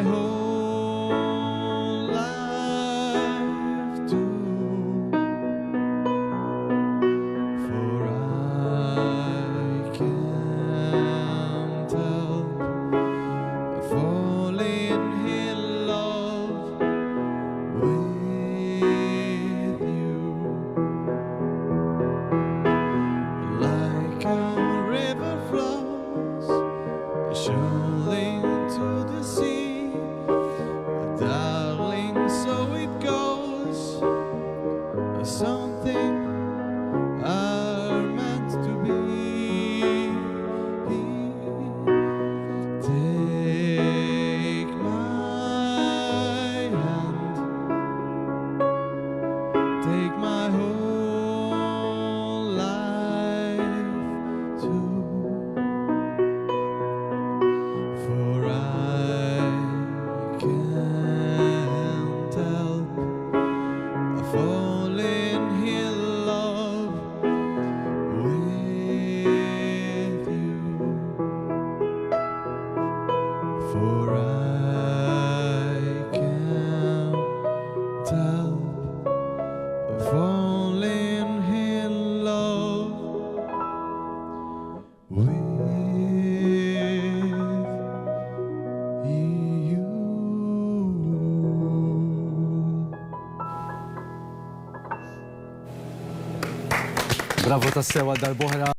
my whole life too, for I can't help falling in love with you, like a river flows surely to the sea, darling, so it goes. Something are meant to be. Take my hand, take my whole life too, for I can't help falling in love with you, for I can't help falling in love with you. Bravo tassewa dal-boħra.